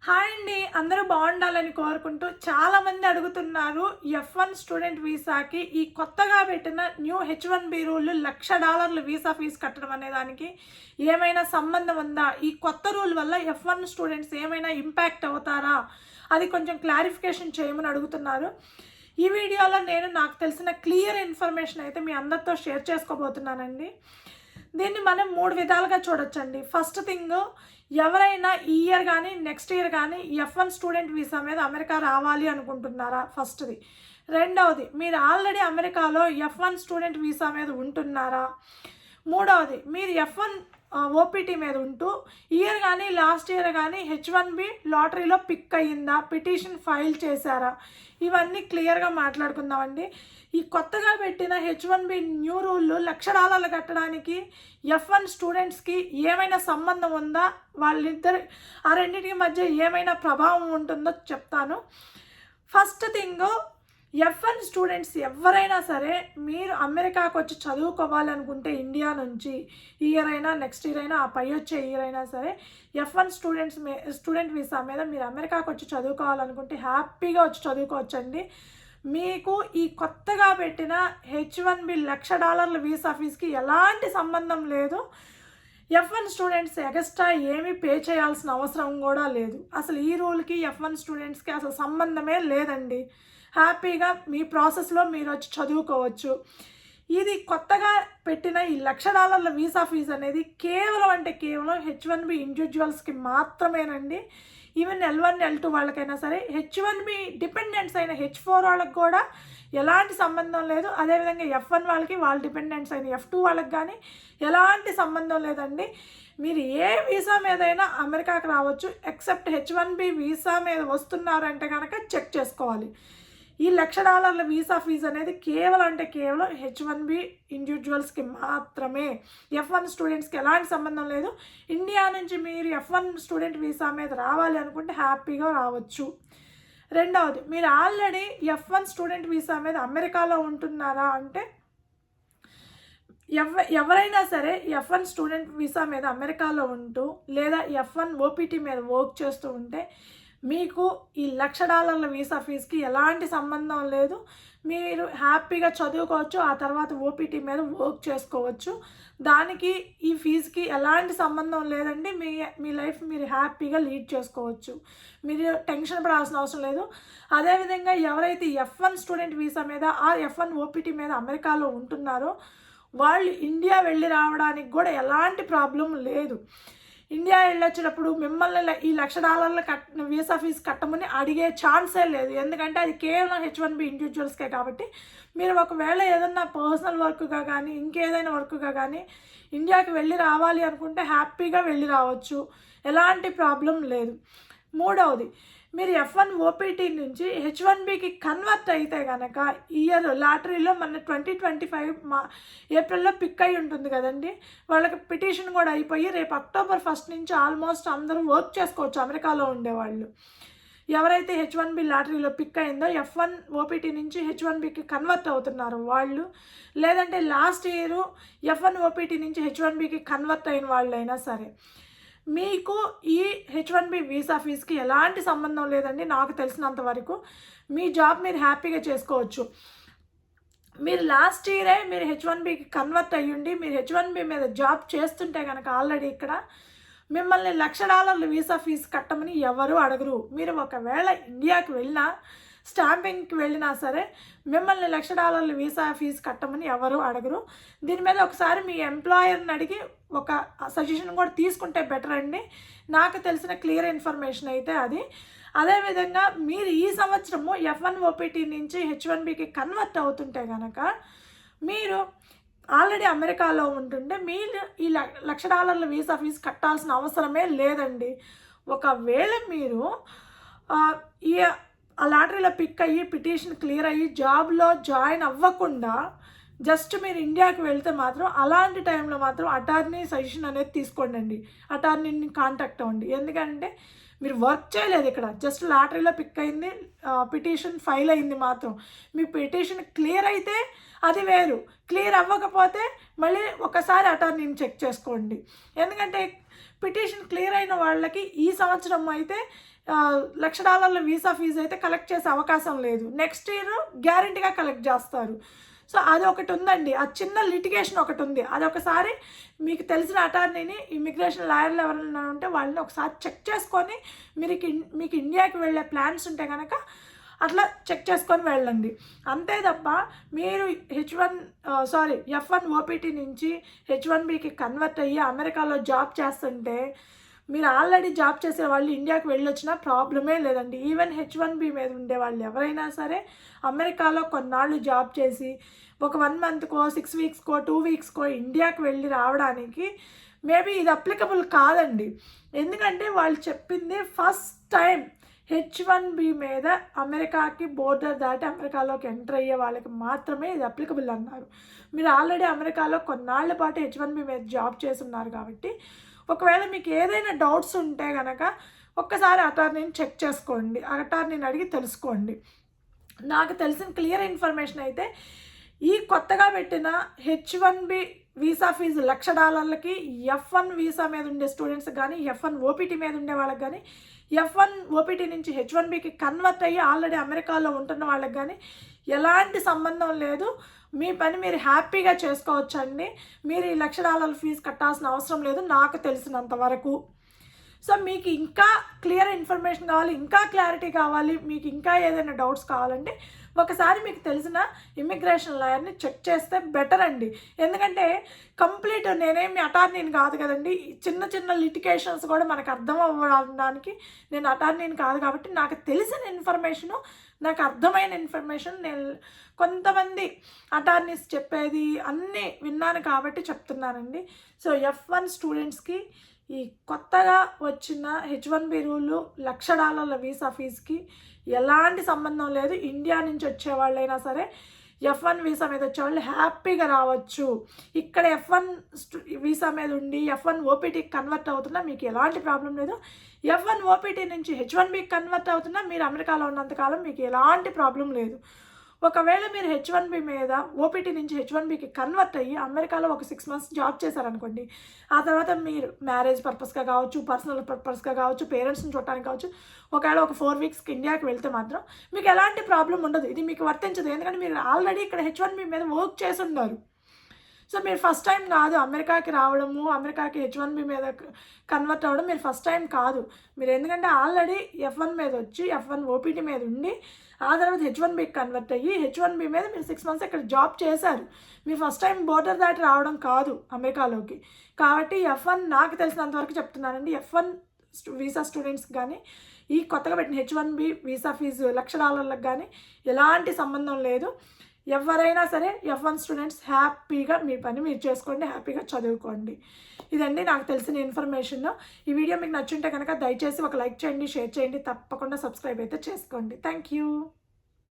Hi అండి, అందరూ బాగుండాలని కోరుకుంటూ చాలామంది అడుగుతున్నారు. F1 స్టూడెంట్ వీసాకి ఈ కొత్తగా పెట్టిన new H1B rule $1,00,000 visa fee కట్టడం అనే దానికి ఏమైనా సంబంధం ఉందా? ఈ కొత్త రూల్ వల్ల F1 స్టూడెంట్స్ ఏమైనా ఇంపాక్ట్ అవుతారా? అది కొంచెం క్లారిఫికేషన్ చేయమని అడుగుతున్నారు. ఈ వీడియోలో నేను నాకు తెలిసిన క్లియర్ ఇన్ఫర్మేషన్ అయితే మీ అందరితో షేర్ చేసుకోబోతున్నానండి. దీన్ని మనం 3 విధాలుగా చూడొచ్చండి. ఫస్ట్ థింగ్, ఎవరైనా ఈ ఇయర్ కానీ నెక్స్ట్ ఇయర్ కానీ F1 స్టూడెంట్ వీసా మీద అమెరికా రావాలి అనుకుంటున్నారా? ఫస్ట్ది. రెండవది, మీరు ఆల్రెడీ అమెరికాలో F1 స్టూడెంట్ వీసా మీద ఉంటున్నారా? మూడవది, మీరు F1 ఓపీటీ మీద ఉంటూ ఇయర్ కానీ లాస్ట్ ఇయర్ కానీ H1B లాటరీలో పిక్ అయ్యిందా, పిటిషన్ ఫైల్ చేశారా? ఇవన్నీ క్లియర్గా మాట్లాడుకుందామండి. ఈ కొత్తగా పెట్టిన H1B న్యూ రూల్ $1,00,000 కట్టడానికి F1 స్టూడెంట్స్కి ఏమైనా సంబంధం ఉందా? వాళ్ళిద్దరు ఆ రెండింటి మధ్య ఏమైనా ప్రభావం ఉంటుందో చెప్తాను. ఫస్ట్ థింగ్, F1 స్టూడెంట్స్ ఎవరైనా సరే మీరు అమెరికాకు వచ్చి చదువుకోవాలనుకుంటే ఇండియా నుంచి ఈ ఇయర్ అయినా నెక్స్ట్ ఇయర్ అయినా ఆ పై వచ్చే ఇయర్ అయినా సరే F1 స్టూడెంట్ వీసా మీద మీరు అమెరికాకు వచ్చి చదువుకోవాలనుకుంటే హ్యాపీగా వచ్చి చదువుకోవచ్చండి. మీకు ఈ కొత్తగా పెట్టిన H1B $1,00,000 వీసా ఫీజుకి ఎలాంటి సంబంధం లేదు. F1 స్టూడెంట్స్ ఎక్స్ట్రా ఏమీ పే చేయాల్సిన అవసరం కూడా లేదు. అసలు ఈ రూల్కి F1 స్టూడెంట్స్కి అసలు సంబంధమే లేదండి. హ్యాపీగా మీ ప్రాసెస్లో మీరు వచ్చి చదువుకోవచ్చు. ఇది కొత్తగా పెట్టిన ఈ $1,00,000 వీసా ఫీజు అనేది కేవలం కేవలం H1B ఇండివిజువల్స్కి మాత్రమేనండి. ఈవెన్ L1 L2 వాళ్ళకైనా సరే, H1B డిపెండెంట్స్ అయిన H4 వాళ్ళకి కూడా ఎలాంటి సంబంధం లేదు. అదేవిధంగా F1 వాళ్ళకి, వాళ్ళ డిపెండెంట్స్ అయిన F2 వాళ్ళకి కానీ ఎలాంటి సంబంధం లేదండి. మీరు ఏ వీసా మీదైనా అమెరికాకి రావచ్చు. ఎక్సెప్ట్ H1B వీసా మీద వస్తున్నారంటే కనుక చెక్ చేసుకోవాలి. ఈ $1,00,000 వీసా ఫీజు అనేది కేవలం కేవలం H1B ఇండివిజువల్స్కి మాత్రమే. F1 స్టూడెంట్స్కి ఎలాంటి సంబంధం లేదు. ఇండియా నుంచి మీరు F1 స్టూడెంట్ వీసా మీద రావాలి అనుకుంటే హ్యాపీగా రావచ్చు. రెండవది, మీరు ఆల్రెడీ F1 స్టూడెంట్ వీసా మీద అమెరికాలో ఉంటున్నారా అంటే, ఎవరైనా సరే F1 స్టూడెంట్ వీసా మీద అమెరికాలో ఉంటూ లేదా F1 ఓపీటీ మీద వర్క్ చేస్తూ ఉంటే మీకు ఈ $1,00,000 వీసా ఫీజుకి ఎలాంటి సంబంధం లేదు. మీరు హ్యాపీగా చదువుకోవచ్చు, ఆ తర్వాత ఓపీటీ మీద వర్క్ చేసుకోవచ్చు. దానికి ఈ ఫీజుకి ఎలాంటి సంబంధం లేదండి. మీ లైఫ్ మీరు హ్యాపీగా లీడ్ చేసుకోవచ్చు. మీరు టెన్షన్ పడాల్సిన అవసరం లేదు. అదేవిధంగా ఎవరైతే F1 స్టూడెంట్ వీసా మీద ఆ F1 ఓపీటీ మీద అమెరికాలో ఉంటున్నారో వాళ్ళు ఇండియా వెళ్ళి రావడానికి కూడా ఎలాంటి ప్రాబ్లం లేదు. ఇండియా వెళ్ళొచ్చినప్పుడు మిమ్మల్ని ఈ $1,00,000 వీసా ఫీజు కట్టమని అడిగే ఛాన్సే లేదు. ఎందుకంటే అది కేవలం H1B ఇండివిజువల్స్కే కాబట్టి. మీరు ఒకవేళ ఏదన్నా పర్సనల్ వర్క్గా కానీ ఇంకేదైనా వర్క్గా కానీ ఇండియాకి వెళ్ళి రావాలి అనుకుంటే హ్యాపీగా వెళ్ళి రావచ్చు, ఎలాంటి ప్రాబ్లం లేదు. మూడవది, మీరు F1 ఓపీటీ నుంచి H1Bకి కన్వర్ట్ అయితే కనుక ఇయర్ లాటరీలో మన 2025 ఏప్రిల్లో పిక్ అయి ఉంటుంది కదండి. వాళ్ళకి పిటిషన్ కూడా అయిపోయి రేపు October 1 నుంచి ఆల్మోస్ట్ అందరూ వర్క్ చేసుకోవచ్చు అమెరికాలో ఉండేవాళ్ళు. ఎవరైతే H1B లాటరీలో పిక్ అయిందో F1 ఓపీటీ నుంచి H1Bకి కన్వర్ట్ అవుతున్నారు వాళ్ళు, లేదంటే లాస్ట్ ఇయర్ F1 ఓపీటీ నుంచి H1Bకి కన్వర్ట్ అయిన వాళ్ళైనా సరే మీకు ఈ H1B వీసా ఫీజుకి ఎలాంటి సంబంధం లేదండి. నాకు తెలిసినంత వరకు మీ జాబ్ మీరు హ్యాపీగా చేసుకోవచ్చు. మీరు లాస్ట్ ఇయరే మీరు H1Bకి కన్వర్ట్ అయ్యుండి మీరు H1B మీద జాబ్ చేస్తుంటే కనుక ఆల్రెడీ ఇక్కడ మిమ్మల్ని $1,00,000 వీసా ఫీజు కట్టమని ఎవరు అడగరు. మీరు ఒకవేళ ఇండియాకి వెళ్ళినా స్టాంపింగ్కి వెళ్ళినా సరే మిమ్మల్ని $1,00,000 వీసా ఫీజు కట్టమని ఎవరు అడగరు. దీని మీద ఒకసారి మీ ఎంప్లాయర్ని అడిగి ఒక సజెషన్ కూడా తీసుకుంటే బెటర్ అండి. నాకు తెలిసిన క్లియర్ ఇన్ఫర్మేషన్ అయితే అది. అదేవిధంగా మీరు ఈ సంవత్సరము F1 ఓపీటీ నుంచి H1Bకి కన్వర్ట్ అవుతుంటే కనుక మీరు ఆల్రెడీ అమెరికాలో ఉంటుంటే మీరు ఈ $1,00,000 వీసా ఫీజు కట్టాల్సిన అవసరమే లేదండి. ఒకవేళ మీరు ఈ ఆ లాటరీలో పిక్ అయ్యి పిటిషన్ క్లియర్ అయ్యి జాబ్లో జాయిన్ అవ్వకుండా జస్ట్ మీరు ఇండియాకి వెళ్తే మాత్రం అలాంటి టైంలో మాత్రం అటార్నీ సజెషన్ అనేది తీసుకోండి. అటార్నీని కాంటాక్ట్ అవ్వండి. ఎందుకంటే మీరు వర్క్ చేయలేదు ఇక్కడ, జస్ట్ లాటరీలో పిక్ అయింది, పిటిషన్ ఫైల్ అయింది మాత్రం. మీ పిటిషన్ క్లియర్ అయితే అది వేరు, క్లియర్ అవ్వకపోతే మళ్ళీ ఒకసారి అటార్నీని చెక్ చేసుకోండి. ఎందుకంటే పిటిషన్ క్లియర్ అయిన వాళ్ళకి ఈ సంవత్సరం అయితే $1,00,000 వీసా ఫీజు అయితే కలెక్ట్ చేసే అవకాశం లేదు. నెక్స్ట్ ఇయర్ గ్యారంటీగా కలెక్ట్ చేస్తారు. సో అది ఒకటి ఉందండి, ఆ చిన్న లిటిగేషన్ ఒకటి ఉంది. అది ఒకసారి మీకు తెలిసిన అటార్నీని, ఇమిగ్రేషన్ లాయర్లు ఎవరైనా ఉంటే వాళ్ళని ఒకసారి చెక్ చేసుకొని మీకు ఇండియాకి వెళ్ళే ప్లాన్స్ ఉంటే కనుక అట్లా చెక్ చేసుకొని వెళ్ళండి. అంతే తప్ప మీరు F1 ఓపీటీ నుంచి H1Bకి కన్వర్ట్ అయ్యి అమెరికాలో జాబ్ చేస్తుంటే మీరు ఆల్రెడీ జాబ్ చేసే వాళ్ళు ఇండియాకి వెళ్ళొచ్చినా ప్రాబ్లమే లేదండి. ఈవెన్ H1B మీద ఉండే వాళ్ళు ఎవరైనా సరే అమెరికాలో కొన్నాళ్ళు జాబ్ చేసి ఒక 1 మంత్కో 6 వీక్స్కో 2 వీక్స్కో ఇండియాకి వెళ్ళి రావడానికి మేబీ ఇది అప్లికబుల్ కాదండి. ఎందుకంటే వాళ్ళు చెప్పింది ఫస్ట్ టైం H1B మీద అమెరికాకి బోర్డర్ దాటి అమెరికాలోకి ఎంటర్ అయ్యే వాళ్ళకి మాత్రమే ఇది అప్లికబుల్ అన్నారు. మీరు ఆల్రెడీ అమెరికాలో కొన్నాళ్ళ పాటు H1B మీద జాబ్ చేస్తున్నారు కాబట్టి ఒకవేళ మీకు ఏదైనా డౌట్స్ ఉంటే కనుక ఒక్కసారి అటార్నీని చెక్ చేసుకోండి, అటార్నీని అడిగి తెలుసుకోండి. నాకు తెలిసిన క్లియర్ ఇన్ఫర్మేషన్ అయితే ఈ కొత్తగా పెట్టిన H1B visa fee $1,00,000కి F1 visa మీద ఉండే స్టూడెంట్స్ కానీ, F1 ఓపీటీ మీద ఉండే వాళ్ళకి కానీ, F1 ఓపీటీ నుంచి H1Bకి కన్వర్ట్ అయ్యి ఆల్రెడీ అమెరికాలో ఉంటున్న వాళ్ళకి కానీ ఎలాంటి సంబంధం లేదు. మీ పని మీరు హ్యాపీగా చేసుకోవచ్చండి. మీరు ఈ $1,00,000 ఫీజు కట్టాల్సిన అవసరం లేదు నాకు తెలిసినంత వరకు. సో మీకు ఇంకా క్లియర్ ఇన్ఫర్మేషన్ కావాలి, ఇంకా క్లారిటీ కావాలి, మీకు ఇంకా ఏదైనా డౌట్స్ కావాలంటే ఒకసారి మీకు తెలిసిన ఇమిగ్రేషన్ లాయర్ని చెక్ చేస్తే బెటర్ అండి. ఎందుకంటే కంప్లీట్ నేనేమి అటార్నీని కాదు కదండి, చిన్న చిన్న లిటికేషన్స్ కూడా మనకు అర్థం అవ్వడానికి నేను అటార్నీని కాదు కాబట్టి నాకు తెలిసిన ఇన్ఫర్మేషను, నాకు అర్థమైన ఇన్ఫర్మేషన్ నేను కొంతమంది అటార్నీస్ చెప్పేది అన్నీ విన్నాను కాబట్టి చెప్తున్నానండి. సో F1 స్టూడెంట్స్కి ఈ కొత్తగా వచ్చిన H1B రూలు $1,00,000 వీసా ఫీజుకి ఎలాంటి సంబంధం లేదు. ఇండియా నుంచి వచ్చే వాళ్ళైనా సరే F1 వీసా మీద వచ్చేవాళ్ళు హ్యాపీగా రావచ్చు. ఇక్కడ F1 వీసా మీద ఉండి F1 ఓపీటీకి కన్వర్ట్ అవుతున్నా మీకు ఎలాంటి ప్రాబ్లం లేదు. F1 ఓపీటీ నుంచి H1Bకి కన్వర్ట్ అవుతున్నా మీరు అమెరికాలో ఉన్నంతకాలం మీకు ఎలాంటి ప్రాబ్లం లేదు. ఒకవేళ మీరు H1B మీద ఓపీటీ నుంచి H1Bకి కన్వర్ట్ అయ్యి అమెరికాలో ఒక 6 మంత్స్ జాబ్ చేశారనుకోండి, ఆ తర్వాత మీరు మ్యారేజ్ పర్పస్గా కావచ్చు, పర్సనల్ పర్పస్గా కావచ్చు, పేరెంట్స్ని చూడటానికి కావచ్చు, ఒకవేళ ఒక 4 వీక్స్కి ఇండియాకి వెళ్తే మాత్రం మీకు ఎలాంటి ప్రాబ్లం ఉండదు. ఇది మీకు వర్తించదు. ఎందుకంటే మీరు ఆల్రెడీ ఇక్కడ H1B మీద వర్క్ చేసి ఉన్నారు. సో మీరు ఫస్ట్ టైం కాదు అమెరికాకి రావడము, అమెరికాకి H1B మీద కన్వర్ట్ అవ్వడం మీరు ఫస్ట్ టైం కాదు. మీరు ఎందుకంటే ఆల్రెడీ F1 మీద వచ్చి F1 ఓపీటీ మీద ఉండి ఆ తర్వాత H1Bకి కన్వర్ట్ అయ్యి H1B మీద మీరు 6 మంత్స్ ఇక్కడ జాబ్ చేశారు. మీరు ఫస్ట్ టైం బోర్డర్ దాటి రావడం కాదు అమెరికాలోకి. కాబట్టి F1 నాకు తెలిసినంతవరకు చెప్తున్నానండి, F1 వీసా స్టూడెంట్స్కి కానీ ఈ కొత్తగా పెట్టిన H1B వీసా ఫీజు $1,00,000 కానీ ఎలాంటి సంబంధం లేదు. ఎవరైనా సరే F1 స్టూడెంట్స్ హ్యాపీగా మీ పని మీరు చేసుకోండి, హ్యాపీగా చదువుకోండి. ఇదండి నాకు తెలిసిన ఇన్ఫర్మేషన్. ఈ వీడియో మీకు నచ్చుంటే కనుక దయచేసి ఒక లైక్ చేయండి, షేర్ చేయండి, తప్పకుండా సబ్స్క్రైబ్ అయితే చేసుకోండి. Thank you.